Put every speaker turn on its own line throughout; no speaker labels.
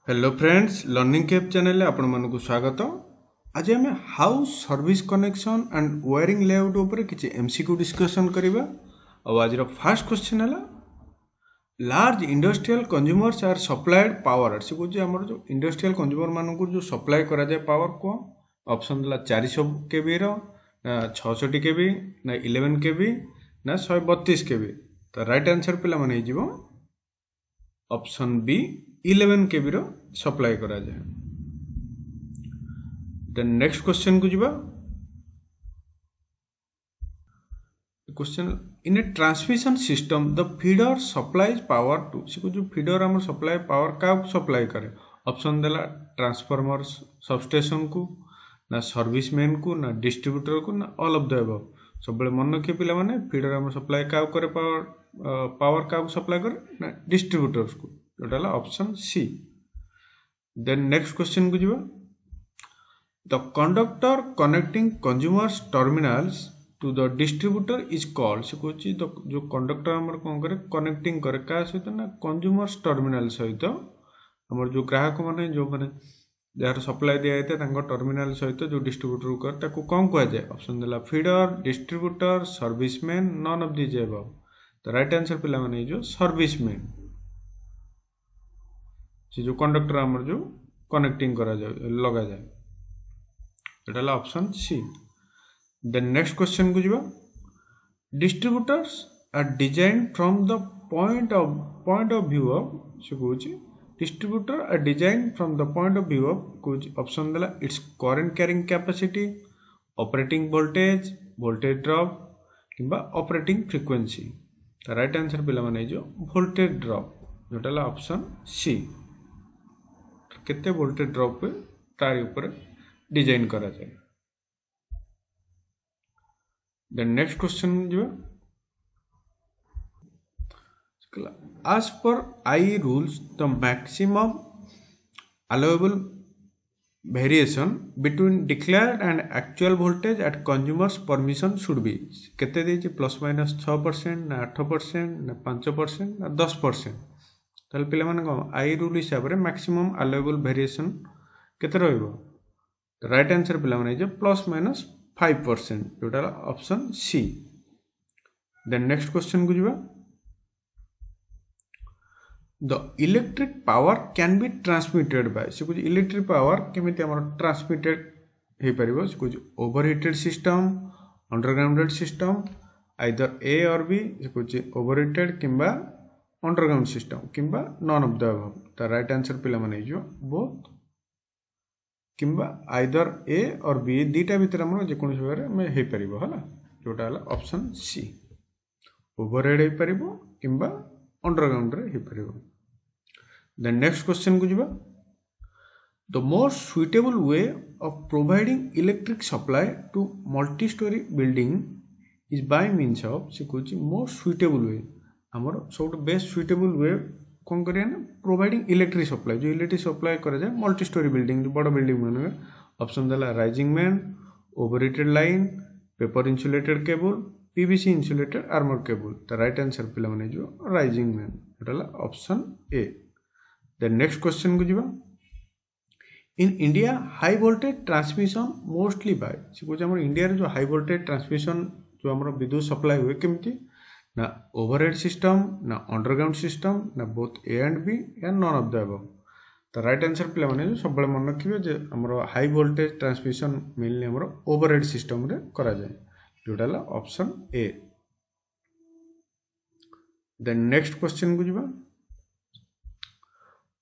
Hello friends learning cap channel आपण मानक स्वागत। आज आम house service connection and wiring layout उपर किसी एमसीक्यू डिस्कशन करबा। आज फर्स्ट क्वेश्चन है large industrial consumers are supplied power से कौन आम जो इंडस्ट्रियल कंज्यूमर मानक जो सप्लाई करा जाए पावर को ऑप्शन देला 400 केवी रो ना 660 केवी ना 11 केवी ना 132 केवी। तो राइट आंसर पिला माने जीवो ऑप्शन बी 11 केवी रो सप्लाई करा जाए। देन नेक्स्ट क्वेश्चन को जीवा। Question in a transmission system the feeder supplies power to से जो फीडर हम सप्लाई पावर का सप्लाई करे ऑप्शन देला ट्रांसफार्मर सबस्टेशन को ना सर्विस मैन को ना डिस्ट्रीब्यूटर को ना ऑल ऑफ द अबव। सब मन रखिए पिला माने फीडर हम सप्लाई का करे पावर का सप्लाई करे ना डिस्ट्रीब्यूटर्स को जोटा option C. Then next question को जीवा। The conductor connecting consumers terminals to the distributor is called से कहूँ जो कंडक्टर आमर कौन करे कनेक्टिंग करे क्या सहित ना कंज्यूमर्स टर्मिनल सहित आमर जो ग्राहक माने जो माने जार सप्लाई दिया जाए टर्मिनाल सहित जो डिस्ट्रीब्यूटर करे कौन कह जाए ऑप्शन देला feeder distributor serviceman none of this above. तो राइट आंसर पिला माने जो सर्विसमैन से जो कंडक्टर आमर जो कनेक्टिंग करा जाए लगा जाए एटा option C. Then next question को जीवा। Distributors are design from the point of view of से कहूँ distributor are design from the point of view of कुछ ऑप्शन देला its current carrying capacity operating voltage voltage drop किंबा operating frequency. तो right answer पिला माने जो voltage drop जोटा ऑप्शन सी केते वोल्टेज ड्रॉप पे तार ऊपर डिजाइन करा जाए। देन नेक्स्ट क्वेश्चन जो as per I rules the maximum allowable variation between declared and actual voltage at consumers permission should be केते देछि प्लस माइनस 6% ना 8% ना 5% ना 10%। ताल पिला माने कोन आई रूल हिसाब रे मैक्सिमम अलाउएबल वेरिएशन केते रहइबो। राइट आंसर पिला माने जे प्लस माइनस 5% जोटा option C. Then next question को जीवा। The electric power can be transmitted by से कुछ इलेक्ट्रिक पावर केमिति हमर ट्रांसमिटेड हे परिबो से कुछ overheated system undergrounded system either A or B से कुछ ओवरहीटेड किंबा अंडरग्राउंड सिस्टम किंबा नॉन ऑफ द अबव। तो राइट आंसर पिला माने जो बोथ किंबा आइदर ए और बी दीटा भीतर हमर जे कोन भाबरे में हे परिबो हला जोटा हला ऑप्शन सी ओवरहेड हे परिबो किंबा अंडरग्राउंड रे हे परिबो। देन नेक्स्ट क्वेश्चन को जीवा। The most suitable way of providing electric supply to multi storey building is by means of से कुछ मोस्ट सुइटेबल वे हमर सब बेस्ट सुइटेबल वे कौन करिया ना प्रोवाइडिंग इलेक्ट्रिक सप्लाई जो इलेक्ट्रिक सप्लाई करा जाए मल्टी स्टोरी बिल्डिंग जो बड़ बिल्डिंग माने ऑप्शन देला rising main overheated line paper insulated cable PVC insulated armour cable. तो राइट आंसर पिला माने जो राइजिंग मैन एटाला option A. Then next question को जीवा। In India high voltage transmission mostly by से कुछ हमर इंडिया रे जो हाई वोल्टेज ट्रांसमिशन जो हमर विद्युत सप्लाई हुए केमती ना ओवरहेड सिस्टम ना अंडरग्राउंड सिस्टम ना बोथ ए एंड बी या नॉन ऑफ द अबव। तो राइट आंसर पिला माने सब मन रखिबे जे हमर हाई वोल्टेज ट्रांसमिशन मेनली हमर ओवरहेड सिस्टम रे करा जाए जोटा option A. Then next question को जीवा।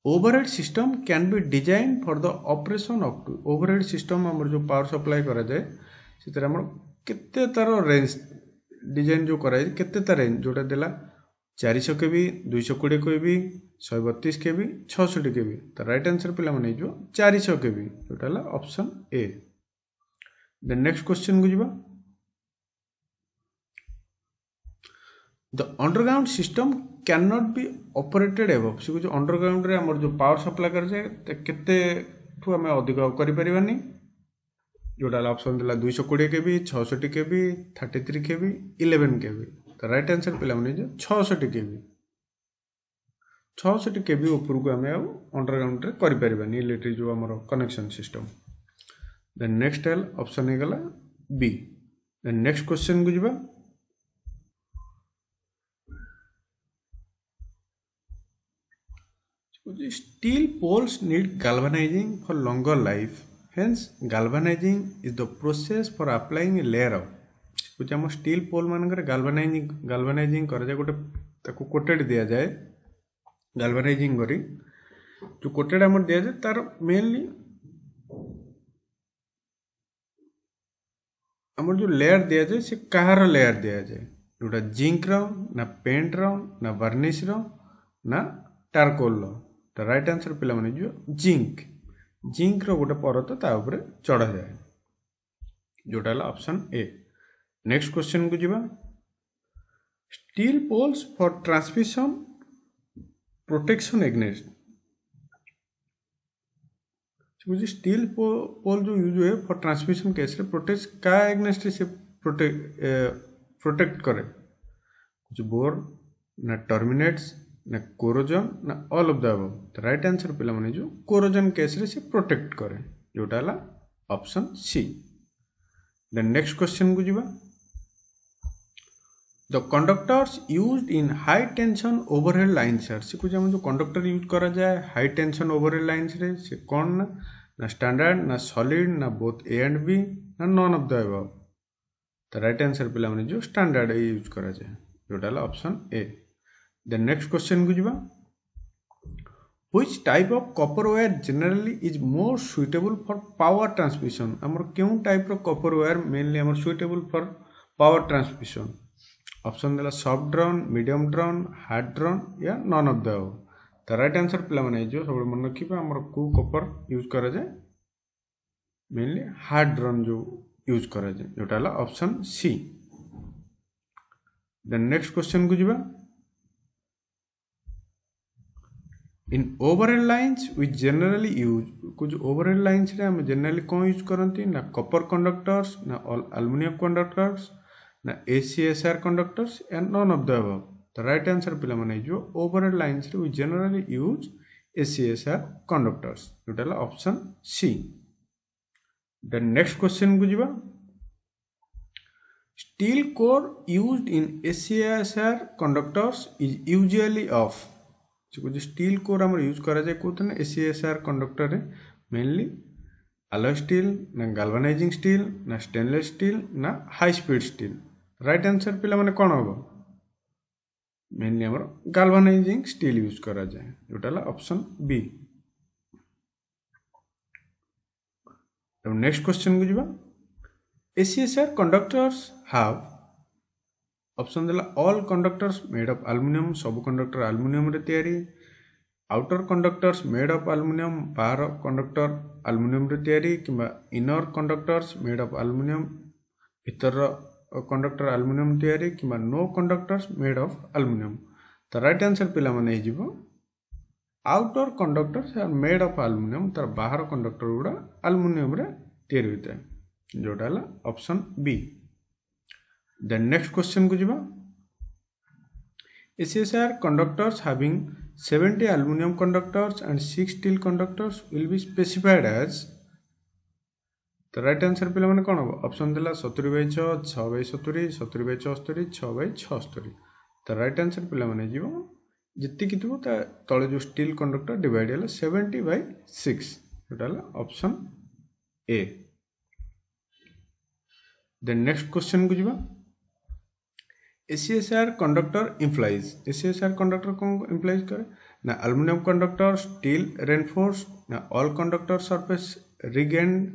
Overhead system can be design for the operation of two overhead system हमर जो पावर सप्लाई करा जाए से हमर केते तार रेंज डिजाइन जो करा केते तार रेंज जोटा देला 400 केवी 220 केवी 132 केवी 660 केवी। तो राइट आंसर पिला माने जो 400 केवी जोटा option A. Then next question को जीवा। The underground system can not be operated above से कुछ अंडरग्राउंड रे हमर जो पावर सप्लाई कर जाए केते ठु हमें अधिक करि परिबानी जोटा ऑप्शन देला 220 केवी 660 केवी 33 केवी 11 केवी। तो राइट आंसर पिला माने जो 660 केवी 600 केवी ऊपर को आम अंडरग्राउंड करें इलेक्ट्रिक जो आम connection system. Then next option हो गला बी। देन नेक्स्ट क्वेश्चन को जीवा। Steel poles need galvanizing for longer life, hence galvanizing is the process for applying a layer of कुछ आम स्टील पोल मानकर galvanizing कर गोटे ताको कोटेड दिया जाए galvanizing करी जो कोटेड आम दिया जाए तार मेनली आम जो लेयर दिया जाए से कहार लेयर दिया जाए जोटा जिंक रो ना पेंट रो ना वर्निश रो ना टारकोल रो। तो राइट आंसर पिला माने जो जिंक रो गोटे परत ता ऊपर चढ़ा जाए जोटा ऑप्शन ए। नेक्स्ट क्वेश्चन को जीवा। Steel poles for transmission protection against steel pole जो यूज हुए फॉर ट्रांसमिशन केस रे प्रोटेक्ट का एग्नेस्ट से प्रोटेक्ट करे कुछ बोर ना टर्मिनेट्स ना कोरोजन ना ऑल ऑफ द अबव। तो राइट आंसर पिला माने जो कोरोजन केस रे से प्रोटेक्ट करे जोटा ला option C. Then next question को जीवा। The conductors used in high tension overhead lines are से कुछ हम जो कंडक्टर यूज करा जाए हाई टेंशन ओवरहेड लाइन्स रे से कौन ना स्टैंडर्ड ना सॉलिड ना बोथ ए एंड बी ना नॉन ऑफ द अबव। तो राइट आंसर पिला माने जो स्टैंडर्ड यूज करा जाए जोटा ला option A. Then next question को जीवा। Which type of copper wire generally is more suitable for power transmission हमर क्यों टाइप रो कॉपर वायर मेनली हमर suitable for power transmission. Option देला soft drawn medium drawn hard drawn या none of the above. तो right answer पिला माने जो सब मन रखिबा हमर को कॉपर यूज करा जाए मेनली हार्ड ड्रॉन जो यूज करा जाए जोटा ला option C. Then next question को जीवा। In overhead lines we generally use कुछ ओवरहेड लाइन्स रे हम जनरली कौन यूज करती ना कॉपर कंडक्टर्स ना एल्युमिनियम कंडक्टर्स ना ACSR conductors and none of the above. तो राइट आंसर पिला माने जो ओवरहेड लाइन्स रे we generally use ACSR conductors जोटा ला option C. Then next question को जीवा। Steel core used in ACSR conductors is usually of कुछ स्टील कोर हम यूज करा जाए कोते ना ACSR कंडक्टर रे मेनली alloy स्टील ना galvanizing स्टील ना स्टेनलेस स्टील ना high speed steel. Right answer पिला माने कोन होबो मेनली हमर galvanizing स्टील यूज करा जाए जोटा ला ऑप्शन बी। तो नेक्स्ट क्वेश्चन को जीवा। ACSR कंडक्टर्स हैव ऑप्शन देला all conductors made of aluminium सब कंडक्टर एल्युमिनियम रे तयारी outer conductors made of aluminium बाहर कंडक्टर एल्युमिनियम रे तयारी किंबा inner conductors made of aluminium भीतर कंडक्टर एल्युमिनियम तयारी किंबा no conductors made of aluminium. तो राइट आंसर पिला माने हिजिबो outer conductors are made of aluminium तार बाहर कंडक्टर गुडा एल्युमिनियम रे तयारी होता है जोटा ला option B. Then next question को जीवा। ACSR conductors having 70 aluminum conductors and 6 steel conductors will be specified as। तो राइट आंसर पिला माने कोन हो ऑप्शन देला 70/6 6/70 70/74 6/76। तो राइट आंसर पिला माने जीवो जित्ती कितबो ता तळे जो स्टील कंडक्टर डिवाइड होला 70/6 जोटा ला option A. Then next question को जीवा। ACSR conductor implies ACSR conductor कौन implies करे ना aluminum conductor steel reinforced ना all conductor surface regained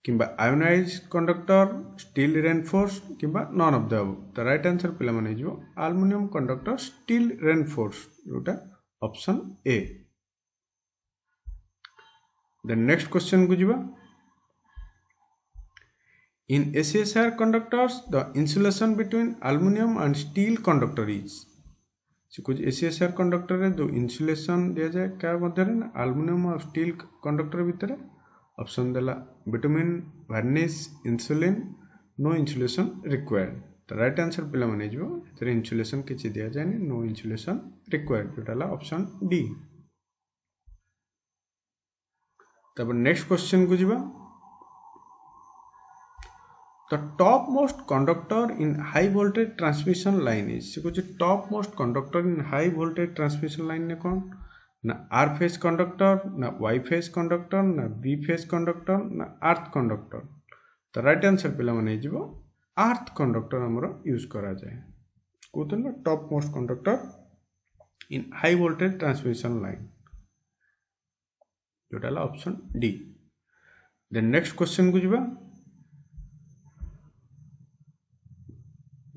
किंबा ionized conductor steel reinforced किंबा none of the above। तो राइट आंसर पिला माने जो aluminum conductor steel reinforced जोटा option A. Then next question को जीवा। In ACSR conductors, the insulation between aluminum and steel conductor is कुछ ACSR कंडक्टर रे जो इंसुलेशन दिया जाए क्या मध्य ना एल्युमिनियम और स्टील कंडक्टर भीतर ऑप्शन देला bitumen varnish insulin no insulation required. तो राइट आंसर पे इन्सुलेशन किसी दि जाए नो इन्सुलेशन रिक्वायर्ड जोटा ऑप्शन डी। तब नेक्स्ट क्वेश्चन को जीवा the top most conductor in high voltage transmission line is से कुछ top most conductor in high voltage transmission line ने कौन ना आर फेज कंडक्टर ना वाई फेज कंडक्टर ना बी फेज कंडक्टर ना अर्थ कंडक्टर। तो राइट आंसर पे अर्थ कंडक्टर आमर यूज करा जाए कहते ना top most conductor in high voltage transmission line जोटा option D. Then next question को जीवा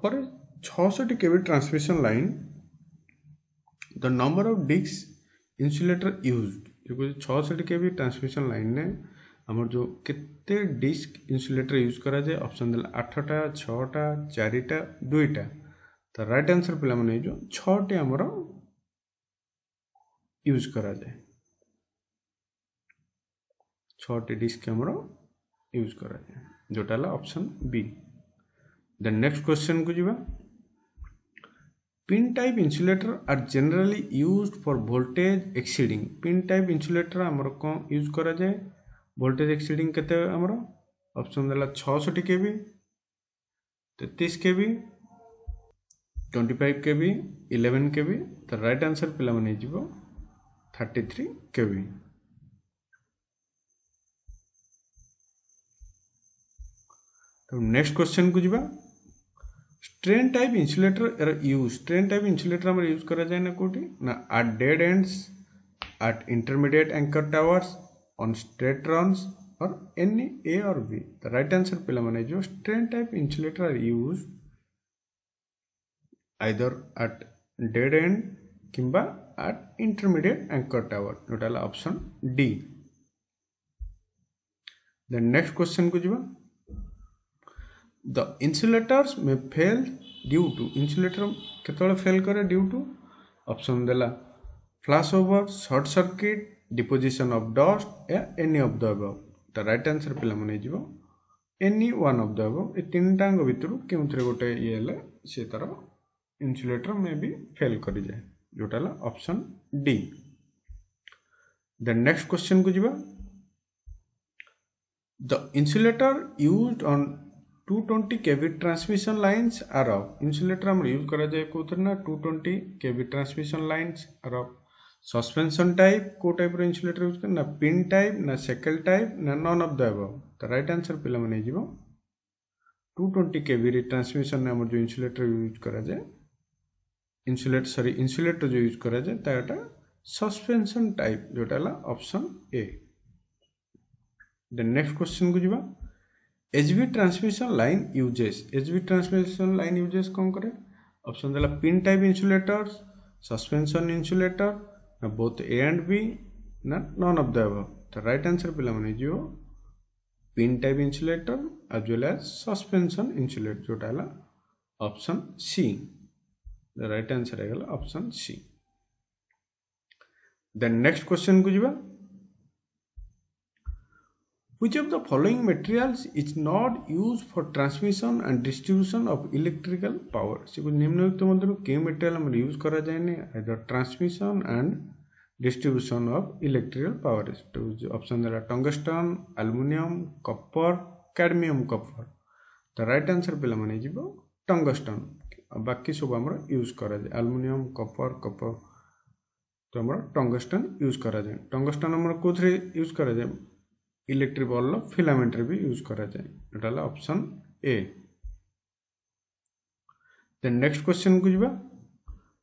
for 600 kV transmission line the number of disc insulator used 600 kV transmission line ने हमर जो केते डिस्क इंसुलेटर यूज करा जाए ऑप्शन देला 8टा 6टा 4टा 2टा। तो राइट आंसर पे माने जो 6टी हमर यूज करा जाए 6टी डिस्क हमर यूज करा जाए जोटा option B. Then next question को जीवा pin type insulator are generally used for voltage exceeding pin type insulator हमर कौन यूज करा जाए वोल्टेज एक्सीडिंग केते हमर ऑप्शन देला 600 kV 33 kV 25 kV 11 kV। तो राइट आंसर पिला माने जीवो 33 kV। तो नेक्स्ट क्वेश्चन को जीवा strain type insulator use strain type insulator हमर यूज करा जाए ना कोठी ना at dead ends at intermediate anchor towers on straight runs or any A or B. तो राइट आंसर पे माने जो strain type insulator are use either at dead end किंबा एट इंटरमीडिएट एंकर टावर जोटा option D. Then next question को जीवा the insulators may fail due to insulator केतବେଳେ fail करे ड्यू टू ऑप्शन देला flash over short circuit deposition of dust या any of the above. तो right answer पे माने जीवो any one of the above ए तीनटा भितर केउथरे गोटे ये हेले से तार इंसुलेटर में भी फेल करि जाए जोटा option D. Then next question को जीवा the insulator used on 220 kV transmission lines are of insulator हम यूज करा जाए कोथर ना 220 kV transmission lines are of suspension type को टाइप रो इंसुलेटर यूज करना पिन टाइप ना सेकल टाइप ना नॉन ऑफ द अबव। तो राइट आंसर पे माने जीवो 220 kV रे ट्रांसमिशन ने हमर जो इंसुलेटर यूज करा जाए इंसुलेटर जो यूज करा जाए ताटा सस्पेंशन टाइप जोटा option A. Then next question को जीवा HV transmission line uses HV transmission line uses कौन करे ऑप्शन देला pin type insulator suspension insulator ना बोथ ए एंड बी ना नॉन ऑफ द अबव। तो राइट आंसर पे माने जो pin type insulator as well as suspension insulator जोटा option C. The right answer है option C. Then next question को जीवा Which of the following materials is not used for transmission and distribution of electrical power? से कुछ निम्नलिखित मध्य के material हम use करा जाए ने either transmission and distribution of electrical power। तो ऑप्शन देला tungsten aluminium copper cadmium copper. तो राइट आंसर पे माने जीवो टंगस्टन बाकी सब हमर यूज करा जाए एल्युमिनियम कॉपर कॉपर तो हमर टंगस्टन यूज करा जाए। टंगस्टन हमर कोथरे यूज करा जाए इलेक्ट्रिक बल्ब फिलामेंट रे भी यूज करा जाए जोटा option A. Then next question को जीवा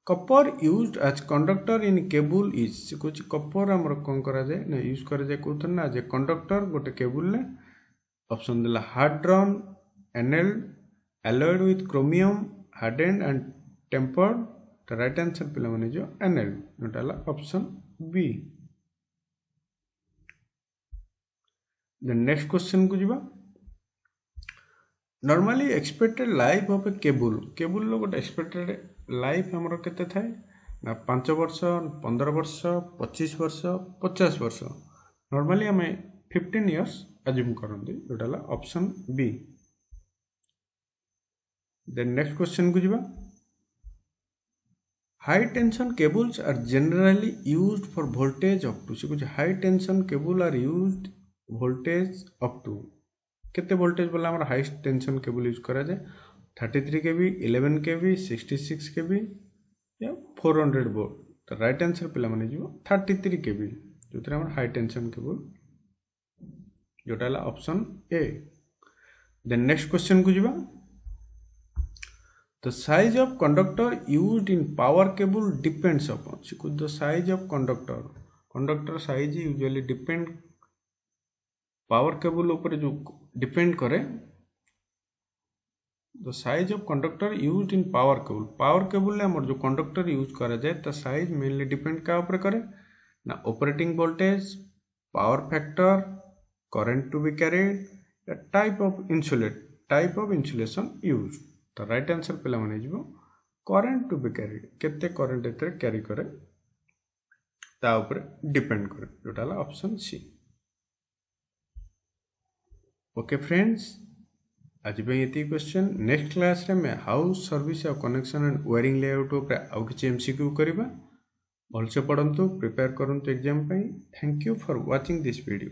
copper used as conductor in cable is कुछ कॉपर हमर कोन करा जाए ना यूज करा जाए कोथन ना जे कंडक्टर गोटे केबल ले ऑप्शन देला hard drawn annealed alloyed with chromium hardened and tempered. तो राइट आंसर पे माने जो एनेल्ड जोटा option B. Then next question को जीवा normally expected life of a cable लो गोटे एक्सपेक्टेड लाइफ हमर केते थाए ना 5 वर्ष 15 वर्ष 25 वर्ष 50 वर्ष नॉर्मली हमें 15 इयर्स अज्यूम करंदी जोटा option B. Then next question को जीवा high tension cables are generally used for voltage up to से कुछ high tension cable are used voltage up to केते वोल्टेज बोला हमर हाई टेंशन केबल यूज करा जाए 33 केवी 11 केवी 66 केवी या 400 वोल्ट तो राइट आंसर पिला माने जीवो 33 केवी जोतरे हमर हाई टेंशन केबल जोटा है option A. Then next question को जीवा the size of conductor used in power cable depends upon the size of conductor size usually depend power cable ऊपर जो डिपेंड करे the size of conductor used in power cable हमर जो conductor use करा जाए ता साइज मेनली डिपेंड का ऊपर करे ना operating voltage power factor current to be carried type of insulation use तो राइट आंसर पिला माने जीवो करंट टू बी कैरिड केते करंट एते कैरी करे ता ऊपर डिपेंड करे जोटा है ऑप्शन सी। ओके फ्रेंड्स आज ये क्वेश्चन नेक्स्ट क्लास रे मैं हाउस सर्विस और कनेक्शन एंड वायरिंग लेआउट आउ किछि एमसीक्यू करबा भलसे पढ़ंतु प्रिपेयर करंतु एग्जाम पई। Thank you for watching this video.